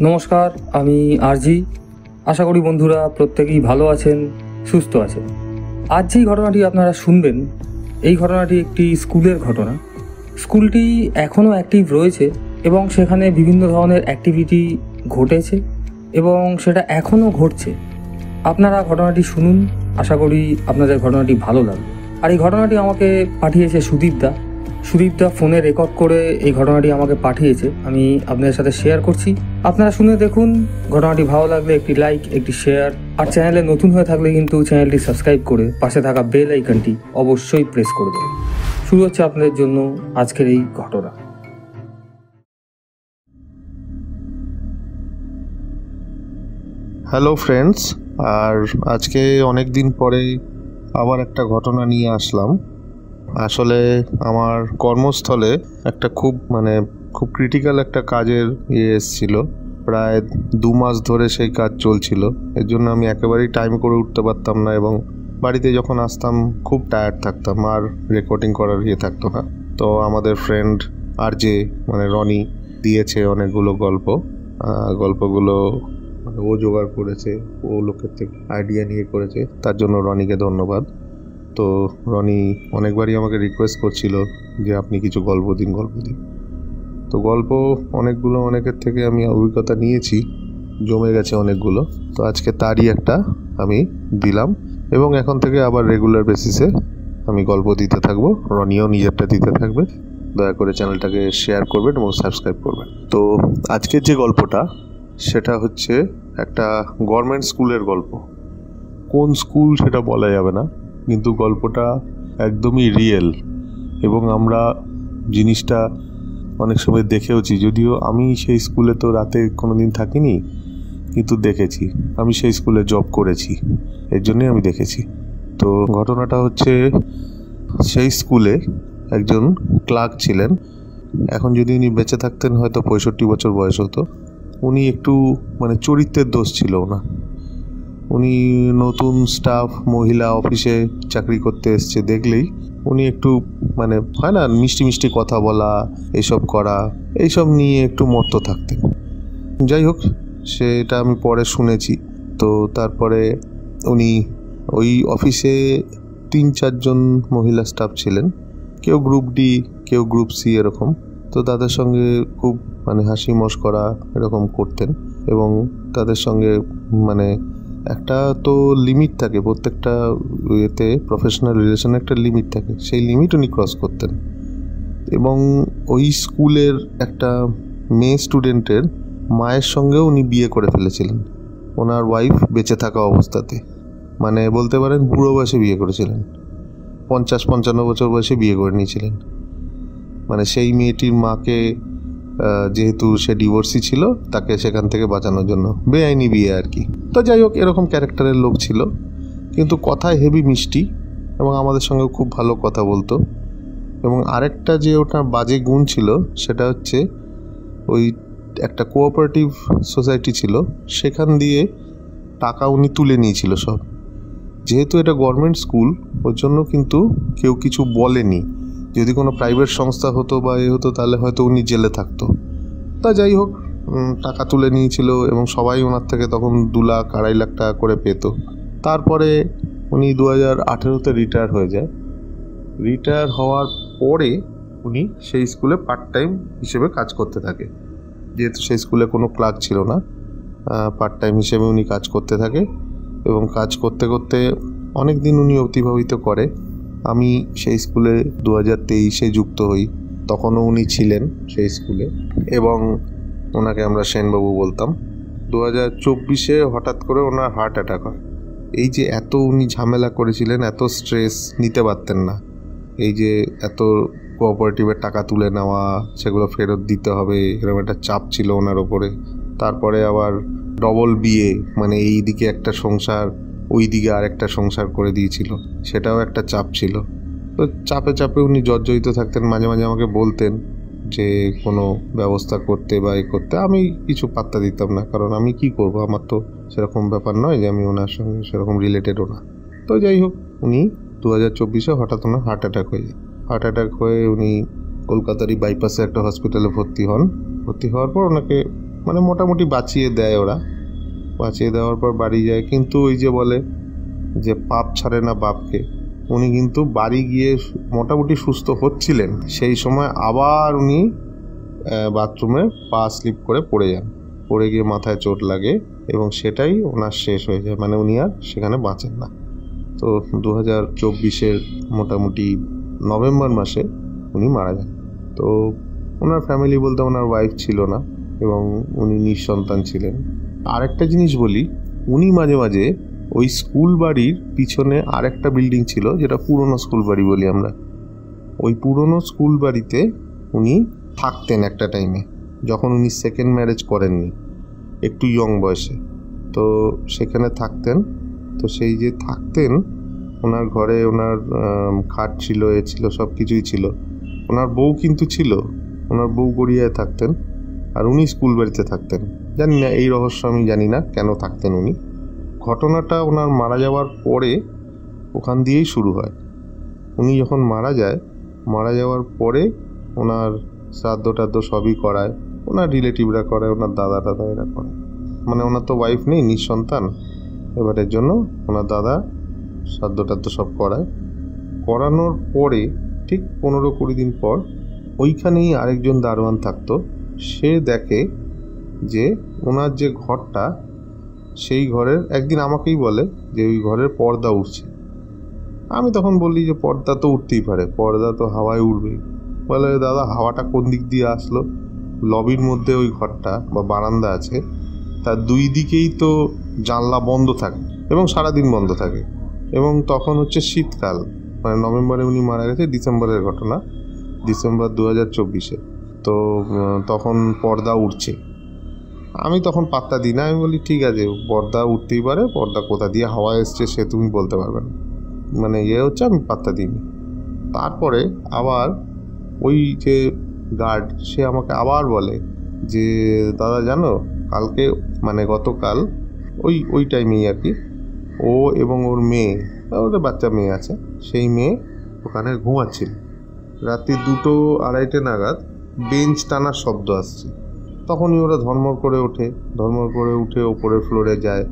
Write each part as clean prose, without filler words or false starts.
নমস্কার, আমি আরজি। আশা করি বন্ধুরা প্রত্যেকেই ভালো আছেন, সুস্থ আছেন। আজ যেই ঘটনাটি আপনারা শুনবেন, এই ঘটনাটি একটি স্কুলের ঘটনা। স্কুলটি এখনও অ্যাক্টিভ রয়েছে এবং সেখানে বিভিন্ন ধরনের অ্যাক্টিভিটি ঘটেছে এবং সেটা এখনও ঘটছে। আপনারা ঘটনাটি শুনুন, আশা করি আপনাদের ঘটনাটি ভালো লাগবে। আর এই ঘটনাটি আমাকে পাঠিয়েছে সুদীপদা ফোনে রেকর্ড করে এই ঘটনাটি আমাকে পাঠিয়েছে। আমি আপনাদের সাথে শেয়ার করছি, আপনারা শুনে দেখুন। ঘটনাটি ভালো লাগলে একটি লাইক, একটি শেয়ার, আর চ্যানেলে নতুন হয়ে থাকলে কিন্তু চ্যানেলটি সাবস্ক্রাইব করে পাশে থাকা বেল আইকনটি অবশ্যই প্রেস করে দেবেন। শুরু হচ্ছে আপনাদের জন্য আজকের এই ঘটনা। হ্যালো ফ্রেন্ডস, আর আজকে অনেক দিন পরে আবার একটা ঘটনা নিয়ে আসলাম। আসলে আমার কর্মস্থলে একটা খুব ক্রিটিক্যাল একটা কাজের এসেছিল। প্রায় 2 মাস ধরে সেই কাজ চলছিল। এর জন্য আমি একেবারেই টাইম করে উঠতে পারতাম না এবং বাড়িতে যখন আসতাম খুব টায়ার্ড থাকতাম, আর রেকর্ডিং করার থাকতো না। তো আমাদের ফ্রেন্ড আরজে রনি দিয়েছে অনেকগুলো গল্পগুলো ও জোগাড় করেছে, ও লোকের থেকে আইডিয়া নিয়ে করেছে, তার জন্য রনিকে ধন্যবাদ। তো রনি অনেকবারই আমাকে রিকোয়েস্ট করছিল যে আপনি কিছু গল্প দিন। তো গল্প অনেকের থেকে আমি অভিজ্ঞতা নিয়েছি, জমে গেছে অনেকগুলো। তো আজকে তারই একটা আমি দিলাম এবং এখন থেকে আবার রেগুলার বেসিসে আমি গল্প দিতে থাকবো। রনিও নিজেরটা দিতে থাকবে। দয়া করে চ্যানেলটাকে শেয়ার করবেন এবং সাবস্ক্রাইব করবেন। তো আজকের যে গল্পটা, সেটা হচ্ছে একটা গভর্নমেন্ট স্কুলের গল্প। কোন স্কুল সেটা বলা যাবে না, কিন্তু গল্পটা একদমই রিয়েল এবং আমরা জিনিসটা অনেক সময় দেখেওছি। যদিও আমি সেই স্কুলে তো রাতে কোনো দিন থাকিনি, কিন্তু দেখেছি। আমি সেই স্কুলে জব করেছি, এর জন্যই আমি দেখেছি। তো ঘটনাটা হচ্ছে, সেই স্কুলে একজন ক্লার্ক ছিলেন। এখন যদি উনি বেঁচে থাকতেন হয়তো 65 বছর বয়স হতো। উনি একটু চরিত্রের দোষ ছিল না। উনি নতুন স্টাফ, মহিলা অফিসে চাকরি করতে এসছে দেখলেই উনি একটু হয় না, মিষ্টি মিষ্টি কথা বলা, এইসব করা, এইসব নিয়ে একটু মত্ত থাকতেন। যাই হোক, সেটা আমি পরে শুনেছি। তো তারপরে উনি ওই অফিসে 3-4 জন মহিলা স্টাফ ছিলেন, কেউ গ্রুপ ডি, কেউ গ্রুপ সি, এরকম। তো তাদের সঙ্গে খুব হাসি মশকরা এরকম করতেন এবং তাদের সঙ্গে একটা তো লিমিট থাকে, প্রত্যেকটা প্রফেশনাল রিলেশনে একটা লিমিট থাকে, সেই লিমিট উনি ক্রস করতেন। এবং ওই স্কুলের একটা মেয়ে স্টুডেন্টের মায়ের সঙ্গেও উনি বিয়ে করে ফেলেছিলেন, ওনার ওয়াইফ বেঁচে থাকা অবস্থাতে। বলতে পারেন বুড়ো বয়সে বিয়ে করেছিলেন, 50-55 বছর বয়সে বিয়ে করে নিয়েছিলেন। সেই মেয়েটির মাকে, যেহেতু সে ডিভোর্সি ছিল, তাকে সেখান থেকে বাঁচানোর জন্য, বেআইনি বিয়ে আর কি। তো যাই হোক, এরকম ক্যারেক্টারের লোক ছিল, কিন্তু কথায় হেভি মিষ্টি এবং আমাদের সঙ্গে খুব ভালো কথা বলতো। এবং আরেকটা যে ওটা বাজে গুণ ছিল, সেটা হচ্ছে ওই একটা কোঅপারেটিভ সোসাইটি ছিল, সেখান দিয়ে টাকা উনি তুলে নিয়েছিল সব। যেহেতু এটা গভর্নমেন্ট স্কুল, ওর জন্য কিন্তু কেউ কিছু বলেনি। যদি কোনো প্রাইভেট সংস্থা হতো বা হতো, তাহলে হয়তো উনি জেলে থাকতো। তা যাই হোক, টাকা তুলে নিয়েছিল এবং সবাই ওনার থেকে তখন 2 লাখ 2.5 লাখ টাকা করে পেত। তারপরে উনি 2018-তে রিটায়ার হয়ে যায়। রিটায়ার হওয়ার পরে উনি সেই স্কুলে পার্ট টাইম হিসেবে কাজ করতে থাকে। যেহেতু সেই স্কুলে কোনো ক্লার্ক ছিল না, পার্ট টাইম হিসেবে উনি কাজ করতে থাকে এবং কাজ করতে করতে অনেক দিন উনি অতিবাহিত করে। আমি সেই স্কুলে 2023-এ যুক্ত হই, তখনও উনি ছিলেন সেই স্কুলে এবং ওনাকে আমরা সেনবাবু বলতাম। 2024-এ হঠাৎ করে ওনার হার্ট অ্যাটাক হয়। এই যে এত উনি ঝামেলা করেছিলেন, এত স্ট্রেস নিতে পারতেন না। এই যে এত কোঅপারেটিভের টাকা তুলে নেওয়া, সেগুলো ফেরত দিতে হবে, এরকম একটা চাপ ছিল ওনার ওপরে। তারপরে আবার ডবল বিয়ে, এই দিকে একটা সংসার, ওই দিকে আরেকটা সংসার করে দিয়েছিল, সেটাও একটা চাপ ছিল। তো চাপে উনি জর্জরিত থাকতেন। মাঝে মাঝে আমাকে বলতেন যে কোনো ব্যবস্থা করতে বা করতে। আমি কিছু পাত্তা দিতাম না, কারণ আমি কি করব, আমার তো সেরকম ব্যাপার নয় যে আমি ওনার সঙ্গে সেরকম রিলেটেডও না। তো যাই হোক, উনি 2024-এ হঠাৎ ওনার হার্ট অ্যাটাক হয়ে যায়। হার্ট অ্যাটাক হয়ে উনি কলকাতারই বাইপাসে একটা হসপিটালে ভর্তি হন। ভর্তি হওয়ার পর ওনাকে মানে মোটামুটি বাঁচিয়ে দেয় ওরা, বাঁচিয়ে দেওয়ার পর বাড়ি যায়। কিন্তু ওই যে বলে যে পাপ ছাড়ে না বাপকে, উনি কিন্তু বাড়ি গিয়ে মোটামুটি সুস্থ হচ্ছিলেন, সেই সময় আবার উনি বাথরুমে পা স্লিপ করে পড়ে যান, পড়ে গিয়ে মাথায় চোট লাগে এবং সেটাই ওনার শেষ হয়ে যায়, মানে উনি আর সেখানে বাঁচেন না। তো 2024-এর মোটামুটি নভেম্বর মাসে উনি মারা যান। তো ওনার ফ্যামিলি বলতে ওনার ওয়াইফ ছিল না এবং উনি নিঃসন্তান ছিলেন। আরেকটা জিনিস বলি, উনি মাঝে মাঝে ওই স্কুল বাড়ির পিছনে আরেকটা বিল্ডিং ছিল, যেটা পুরনো স্কুল বাড়ি বলি আমরা, ওই পুরনো স্কুল বাড়িতে উনি থাকতেন একটা টাইমে, যখন উনি সেকেন্ড ম্যারেজ করেননি, একটু ইয়ং বয়সে। তো সেখানে থাকতেন। তো সেই যে থাকতেন, ওনার ঘরে ওনার খাট ছিল, এ ছিল, সব কিছুই ছিল। ওনার বউ কিন্তু ছিল, ওনার বউ গড়িয়ায় থাকতেন, আর উনি স্কুল বাড়িতে থাকতেন। জানি না, এই রহস্য আমি জানি না কেন থাকতেন উনি। ঘটনাটা ওনার মারা যাওয়ার পরে ওখান দিয়েই শুরু হয়। উনি যখন মারা যাওয়ার পরে ওনার শ্রাদ্ধ টাদ্ধ সবই করায়, ওনার রিলেটিভরা করায়, ওনার দাদা টাদা এরা করায়। মানে ওনার তো ওয়াইফ নেই, নিঃসন্তান, এবারের জন্য ওনার দাদা শ্রাদ্ধ টাদ্ধ সব করানোর পরে ঠিক 15-20 দিন পর ওইখানেই আরেকজন দারোয়ান থাকতো। সে দেখে যে ওনার যে ঘরটা, সেই ঘরের, একদিন আমাকেই বলে যে ওই ঘরের পর্দা উঠছে। আমি তখন বললি যে পর্দা তো উঠতেই পারে, পর্দা তো হাওয়ায় উঠবেই। বলে দাদা হাওয়াটা কোন দিক দিয়ে আসলো? লবির মধ্যে ওই ঘরটা বা বারান্দা আছে, তার দুই দিকেই তো জানলা বন্ধ থাকে এবং সারাদিন বন্ধ থাকে, এবং তখন হচ্ছে শীতকাল, মানে নভেম্বরে উনি মারা গেছে, ডিসেম্বরের ঘটনা, ডিসেম্বর 2024-এ। তো তখন পর্দা উঠছে। আমি তখন পাত্তা দিই না, আমি বলি ঠিক আছে, পর্দা উঠতেই পারে, পর্দা কোথা দিয়ে হাওয়া এসছে সে তুমি বলতে পারবে না, মানে হচ্ছে আমি পাত্তা দিইনি। তারপরে আবার ওই যে গার্ড, সে আমাকে আবার বলে যে দাদা জানো, কালকে মানে গতকাল ওই টাইমেই আর কি, ও এবং ওর মেয়ে, ওদের বাচ্চা মেয়ে আছে, সেই মেয়ে ওখানে ঘুমাচ্ছিল। রাত্রি 2-2:30 নাগাদ বেঞ্চ টানার শব্দ আসছে। তখনই ওরা ধর্মর করে উঠে ওপরের ফ্লোরে যায়।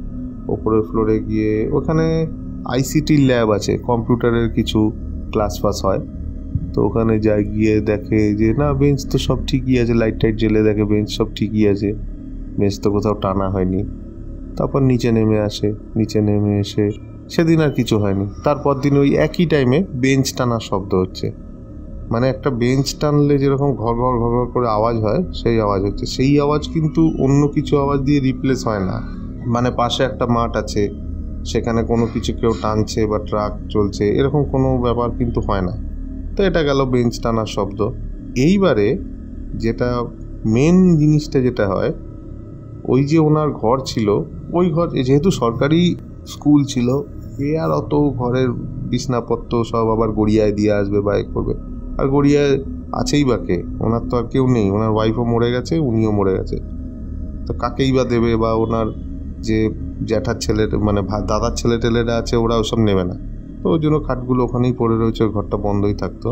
ওপরের ফ্লোরে গিয়ে ওখানে আইসিটির ল্যাব আছে, কম্পিউটারের কিছু ক্লাস ফাস হয়। তো ওখানে যায়, গিয়ে দেখে যে না, বেঞ্চ তো সব ঠিকই আছে, লাইট টাইট জ্বেলে দেখে বেঞ্চ সব ঠিকই আছে, বেঞ্চ তো কোথাও টানা হয়নি। তারপর নিচে নেমে এসে সেদিন আর কিছু হয়নি। তারপর দিন ওই একই টাইমে বেঞ্চ টানার শব্দ হচ্ছে, মানে একটা বেঞ্চ টানলে যেরকম ঘর ঘর ঘর ঘর করে আওয়াজ হয়, সেই আওয়াজ হচ্ছে। সেই আওয়াজ কিন্তু অন্য কিছু আওয়াজ দিয়ে রিপ্লেস হয় না। মানে পাশে একটা মাঠ আছে, সেখানে কোনো কিছু কেউ টানছে বা ট্রাক চলছে, এরকম কোনো ব্যাপার কিন্তু হয় না। তো এটা গেল বেঞ্চ টানার শব্দ। এইবারে যেটা মেন জিনিসটা যেটা হয়, ওই যে ওনার ঘর ছিল, ওই ঘর যেহেতু সরকারি স্কুল ছিল, এ আর অত ঘরের বিছনাপত্র সব আবার গড়িয়ায় দিয়ে আসবে বা এ করবে, আর গড়িয়ায় আছেই বা কে? ওনার তো আর কেউ নেই, ওনার ওয়াইফও মরে গেছে, উনিও মরে গেছে, তো কাকেই বা দেবে? বা ওনার যে জ্যাঠার ছেলে, মানে দাদার ছেলে টেলেরা আছে, ওরা ওসব নেবে না। তো ওই জন্য খাটগুলো ওখানেই পড়ে রয়েছে, ঘরটা বন্ধই থাকতো।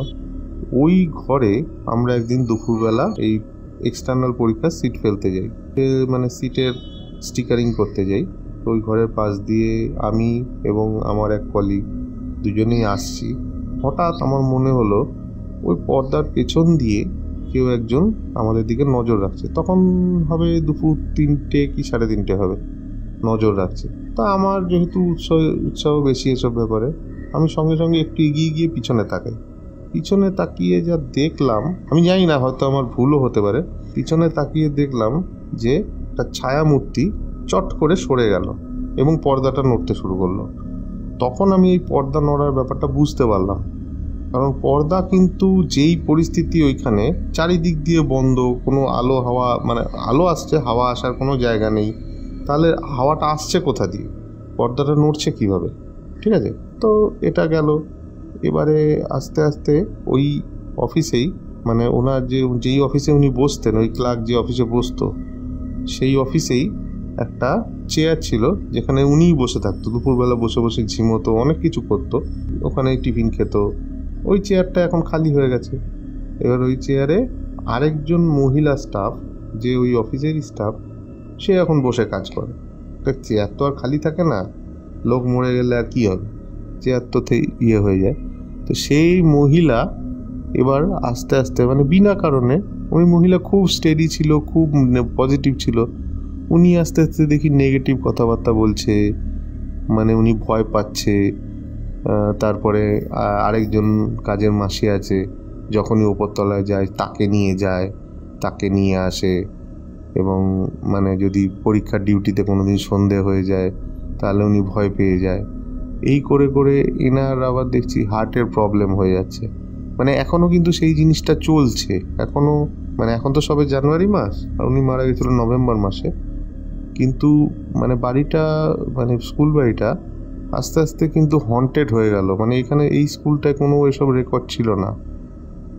ওই ঘরে আমরা একদিন দুপুরবেলা এই এক্সটার্নাল পরীক্ষার সিট ফেলতে যাই, মানে সিটের স্টিকারিং করতে যাই। তো ওই ঘরের পাশ দিয়ে আমি এবং আমার এক কলিগ দুজনেই আসছি। হঠাৎ আমার মনে হলো ওই পর্দার পেছন দিয়ে কেউ একজন আমাদের দিকে নজর রাখছে। তখন হবে দুপুর 3টে কি 3:30 হবে, নজর রাখছে। তা আমার যেহেতু উৎসাহ বেশি এসব ব্যাপারে, আমি সঙ্গে সঙ্গে একটু এগিয়ে গিয়ে পিছনে তাকাই। পিছনে তাকিয়ে যা দেখলাম, আমি জানি না, হয়তো আমার ভুলও হতে পারে, পিছনে তাকিয়ে দেখলাম যে একটা ছায়া মূর্তি চট করে সরে গেল এবং পর্দাটা নড়তে শুরু করলো। তখন আমি এই পর্দা নড়ার ব্যাপারটা বুঝতে পারলাম, কারণ পর্দা কিন্তু যেই পরিস্থিতি, ওইখানে চারিদিক দিয়ে বন্ধ, কোনো আলো হাওয়া, মানে আলো আসছে, হাওয়া আসার কোনো জায়গা নেই, তাহলে হাওয়াটা আসছে কোথা দিয়ে? পর্দাটা নড়ছে কিভাবে? ঠিক আছে, তো এটা গেল। এবারে আস্তে আস্তে ওই অফিসেই, মানে ওনার যেই অফিসে উনি বসতেন, ওই ক্লার্ক যে অফিসে বসতো, সেই অফিসেই একটা চেয়ার ছিল, যেখানে উনিই বসে থাকতো, দুপুরবেলা বসে বসে ঝিমোতো, অনেক কিছু করতো, ওখানে টিফিন খেত। ওই চেয়ারটা এখন খালি হয়ে গেছে। এবার ওই চেয়ারে আরেকজন মহিলা স্টাফ, যে ওই অফিসেরই স্টাফ, সে এখন বসে কাজ করে। চেয়ার তো আর খালি থাকে না, লোক মরে গেলে আর কী হবে, চেয়ার তো ইয়ে হয়ে যায়। তো সেই মহিলা এবার আস্তে আস্তে মানে বিনা কারণে, ওই মহিলা খুব স্টেডি ছিল, খুব পজিটিভ ছিল, উনি আস্তে আস্তে দেখি নেগেটিভ কথাবার্তা বলছে, মানে উনি ভয় পাচ্ছে। তারপরে আরেকজন কাজের মাসি আছে, যখনই ওপরতলায় যায় তাকে নিয়ে আসে, এবং মানে যদি পরীক্ষার ডিউটিতে কোনো দিন সন্ধে হয়ে যায় তাহলে উনি ভয় পেয়ে যায়। এই করে করে এনার আবার দেখছি হার্টের প্রবলেম হয়ে যাচ্ছে। মানে এখনও কিন্তু সেই জিনিসটা চলছে এখনও, মানে এখন তো সবে জানুয়ারি মাস, আর উনি মারা গেছিল নভেম্বর মাসে। কিন্তু মানে বাড়িটা, মানে স্কুল বাড়িটা আস্তে আস্তে কিন্তু হন্টেড হয়ে গেল। মানে এখানে এই স্কুলটায় কোনো এসব রেকর্ড ছিল না,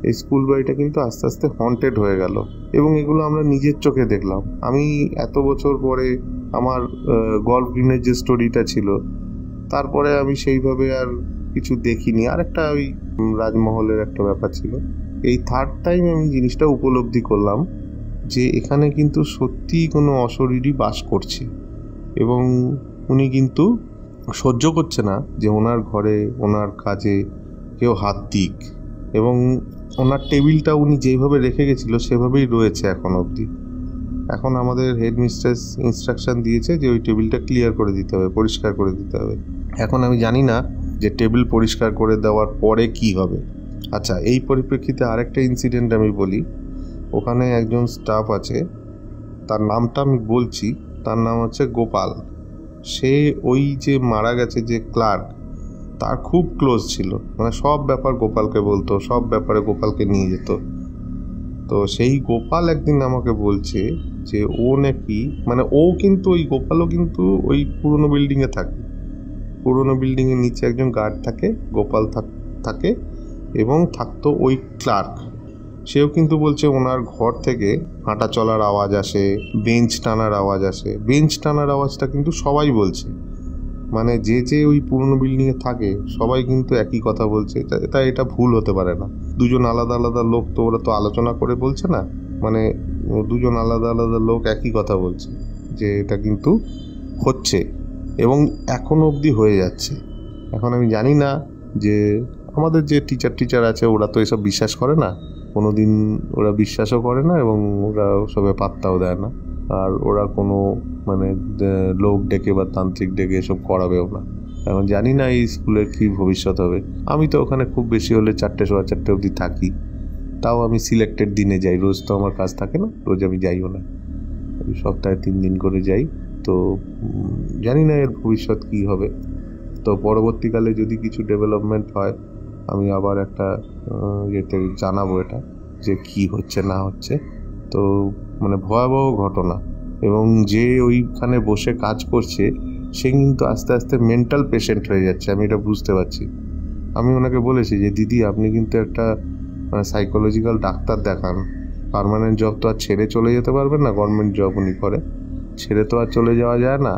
এই স্কুল বাড়িটা কিন্তু আস্তে আস্তে হন্টেড হয়ে গেল, এবং এগুলো আমরা নিজের চোখে দেখলাম। আমি এত বছর পরে আমার গল্ফ গ্রিনের যে স্টোরিটা ছিল, তারপরে আমি সেইভাবে আর কিছু দেখিনি। আর একটা ওই রাজমহলের একটা ব্যাপার ছিল। এই থার্ড টাইম আমি জিনিসটা উপলব্ধি করলাম যে এখানে কিন্তু সত্যিই কোনো অশরীরই বাস করছে, এবং উনি কিন্তু সহ্য করছে না যে ওনার ঘরে ওনার কাজে কেউ হাত দিক, এবং ওনার টেবিলটা উনি যেভাবে রেখে গেছিল সেভাবেই রয়েছে এখন অবধি। এখন আমাদের হেডমিস্ট্রেস ইনস্ট্রাকশন দিয়েছে যে ওই টেবিলটা ক্লিয়ার করে দিতে হবে, পরিষ্কার করে দিতে হবে। এখন আমি জানি না যে টেবিল পরিষ্কার করে দেওয়ার পরে কি হবে। আচ্ছা, এই পরিপ্রেক্ষিতে আরেকটা ইনসিডেন্ট আমি বলি। ওখানে একজন স্টাফ আছে, তার নামটা আমি বলছি, তার নাম হচ্ছে গোপাল। সে ওই যে মারা গেছে যে ক্লার্ক, তার খুব ক্লোজ ছিল, মানে সব ব্যাপার গোপালকে বলতো, সব ব্যাপারে গোপালকে নিয়ে যেত। তো সেই গোপাল একদিন আমাকে বলছে যে ও নাকি, মানে ও কিন্তু ওই গোপালও কিন্তু ওই পুরনো বিল্ডিংয়ে থাকে, পুরনো বিল্ডিংয়ের নিচে একজন গার্ড থাকে, গোপাল থাকে, এবং থাকতো ওই ক্লার্ক। সেও কিন্তু বলছে ওনার ঘর থেকে হাঁটা চলার আওয়াজ আসে, বেঞ্চ টানার আওয়াজ আসে। বেঞ্চ টানার আওয়াজটা কিন্তু সবাই বলছে, মানে যে ওই পুরনো বিল্ডিংয়ে থাকে সবাই কিন্তু একই কথা বলছে। এটা ভুল হতে পারে না, দুজন আলাদা আলাদা লোক তো, ওরা তো আলোচনা করে বলছে না, মানে দুজন আলাদা আলাদা লোক একই কথা বলছে যে এটা কিন্তু হচ্ছে, এবং এখন অবধি হয়ে যাচ্ছে। এখন আমি জানি না যে আমাদের যে টিচার আছে ওরা তো এসব বিশ্বাস করে না, কোনো দিন ওরা বিশ্বাসও করে না, এবং ওরা সবে পাত্তাও দেয় না। আর ওরা কোনো মানে লোক ডেকে বা তান্ত্রিক ডেকে এসব করাবেও না। এখন জানি না এই স্কুলের কী ভবিষ্যৎ হবে। আমি তো ওখানে খুব বেশি হলে 4:15 অবধি থাকি, তাও আমি সিলেক্টেড দিনে যাই, রোজ তো আমার কাজ থাকে না, রোজ আমি যাইও না, সপ্তাহে 3 দিন করে যাই। তো জানি না এর ভবিষ্যৎ কী হবে। তো পরবর্তীকালে যদি কিছু ডেভেলপমেন্ট হয় আমি আবার একটা ইয়েতে জানাবো এটা, যে কি হচ্ছে না হচ্ছে। তো মানে ভয়াবহ ঘটনা, এবং যে ওইখানে বসে কাজ করছে সে কিন্তু আস্তে আস্তে মেন্টাল পেশেন্ট হয়ে যাচ্ছে, আমি এটা বুঝতে পারছি। আমি ওনাকে বলেছি যে দিদি আপনি কিন্তু একটা মানে সাইকোলজিক্যাল ডাক্তার দেখান, পার্মানেন্ট জব তো আর ছেড়ে চলে যেতে পারবেন না, গভর্নমেন্ট জব উনি করে, ছেড়ে তো আর চলে যাওয়া যায় না,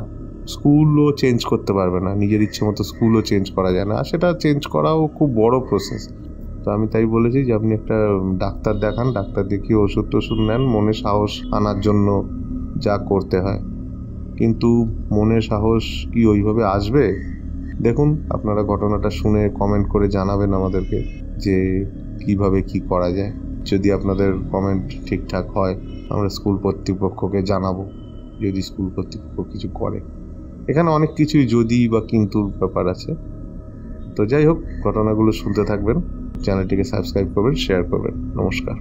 স্কুলও চেঞ্জ করতে পারবে না, নিজের ইচ্ছে মতো স্কুলও চেঞ্জ করা যায় না, আর সেটা চেঞ্জ করাও খুব বড় প্রসেস। তো আমি তাই বলেছি যে আপনি একটা ডাক্তার দেখান, ডাক্তার দেখিয়ে ওষুধ টষুধ নেন, মনে সাহস আনার জন্য যা করতে হয়। কিন্তু মনে সাহস কি ওইভাবে আসবে? দেখুন, আপনারা ঘটনাটা শুনে কমেন্ট করে জানাবেন আমাদেরকে যে কিভাবে কি করা যায়। যদি আপনাদের কমেন্ট ঠিকঠাক হয় আমরা স্কুল কর্তৃপক্ষকে জানাবো, যদি স্কুল কর্তৃপক্ষ কিছু করে। এখানে অনেক কিছুই যদি বা কিন্তুর ব্যাপার আছে। তো যাই হোক, ঘটনাগুলো শুনতে থাকবেন, চ্যানেলটিকে সাবস্ক্রাইব করবেন, শেয়ার করবেন। নমস্কার।